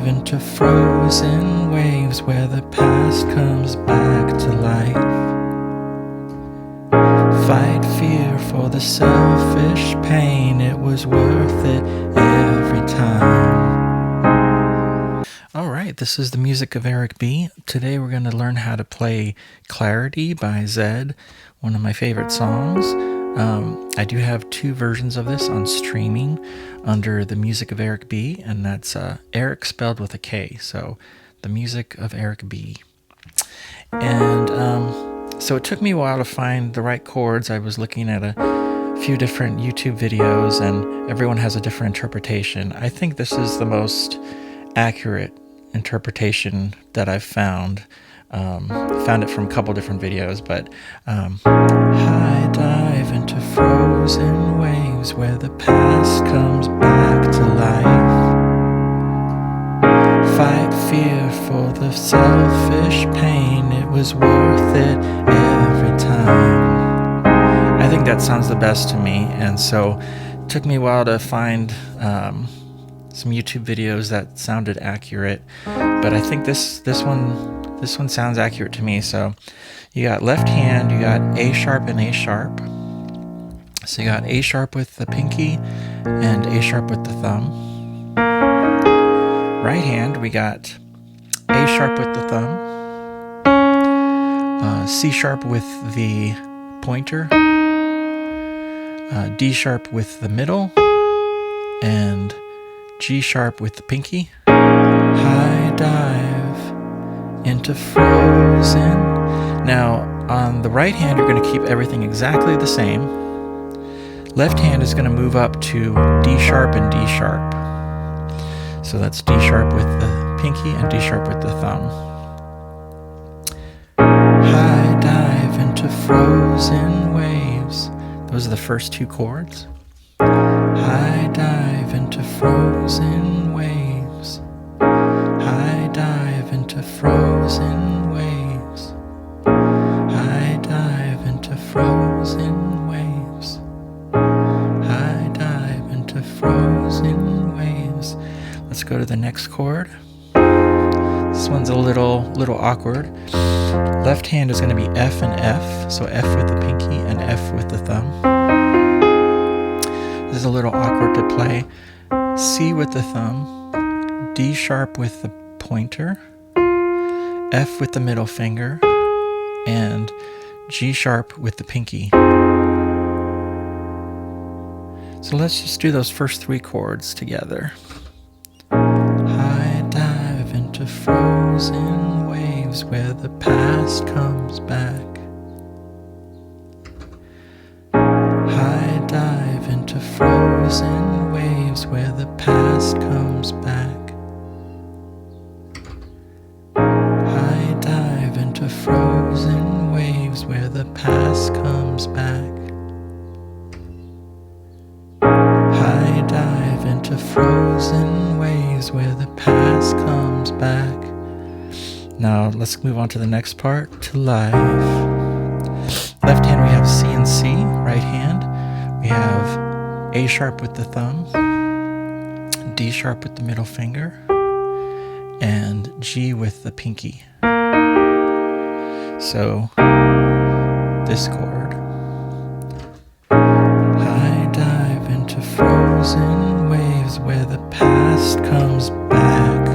dive into frozen waves where the past comes back to life. Fight fear for the selfish pain, it was worth it every time. Alright, this is the music of Eric B. Today we're going to learn how to play Clarity by Zedd, one of my favorite songs. I do have two versions of this on streaming under the music of Eric B, and that's Eric spelled with a K, so the music of Eric B. And so it took me a while to find the right chords. I was looking at a few different YouTube videos, and everyone has a different interpretation. I think this is the most accurate interpretation that I've found. Found it from a couple different videos, but I dive into frozen waves where the past comes back to life. Fight fear for the selfish pain, it was worth it every time. I think that sounds the best to me, and so it took me a while to find some YouTube videos that sounded accurate, but I think this one sounds accurate to me. So you got left hand, you got A sharp and A sharp. So you got A sharp with the pinky and A sharp with the thumb. Right hand, we got A sharp with the thumb, C sharp with the pointer, D sharp with the middle, and G sharp with the pinky. High dive into frozen. Now on the right hand you're going to keep everything exactly the same. Left hand is going to move up to D sharp and D sharp. So that's D sharp with the pinky and D sharp with the thumb. High dive into frozen waves. Those are the first two chords. High dive into frozen waves. High dive into frozen waves. High dive into frozen waves. High dive into frozen waves. Let's go to the next chord. This one's a little awkward. Left hand is going to be F and F, so F with the pinky and F with the thumb. This is a little awkward to play. C with the thumb, D sharp with the pointer, F with the middle finger, and G sharp with the pinky. So let's just do those first three chords together. High dive into frozen waves where the past comes back. High dive into frozen waves where the past comes back. High dive into frozen waves where the past comes back. High dive into frozen waves where the past comes back. Now let's move on to the next part, to life. Left hand we have C and C. Right hand we have A sharp with the thumb, D sharp with the middle finger, and G with the pinky. So this chord. High dive into frozen waves where the past comes back.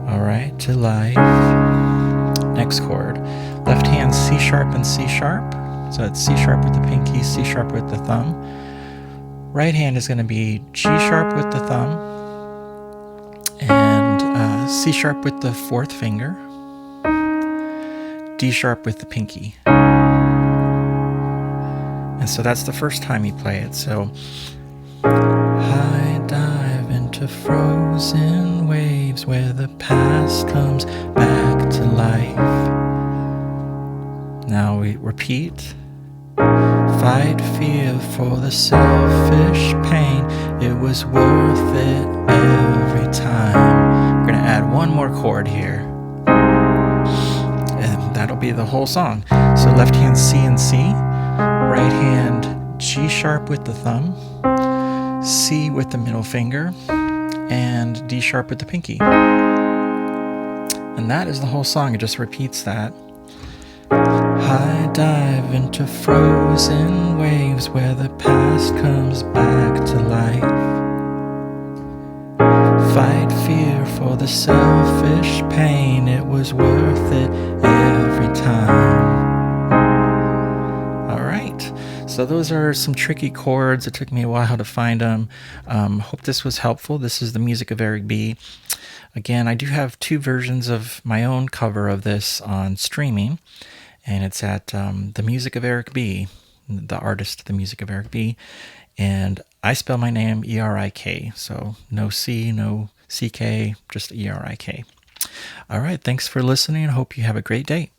Alright, to life. Next chord. Left hand C sharp and C sharp. So it's C sharp with the pinky, C sharp with the thumb. Right hand is going to be G sharp with the thumb and C sharp with the fourth finger, D sharp with the pinky. And so that's the first time you play it. So high dive into frozen waves where the past comes back to life. Now we repeat. Fight fear for the selfish pain, it was worth it every time. We're going to add one more chord here, and that'll be the whole song. So left hand C and C, right hand G sharp with the thumb, C with the middle finger, and D sharp with the pinky. And that is the whole song. It just repeats that. I dive into frozen waves where the past comes back to life. Fight fear for the selfish pain, it was worth it every time. All right, so those are some tricky chords. It took me a while to find them. Hope this was helpful. This is the music of Eric B. Again, I do have two versions of my own cover of this on streaming, and it's at The Music of Eric B, the artist, The Music of Eric B. And I spell my name E-R-I-K, so no C, no C-K, just E-R-I-K. All right, thanks for listening. Hope you have a great day.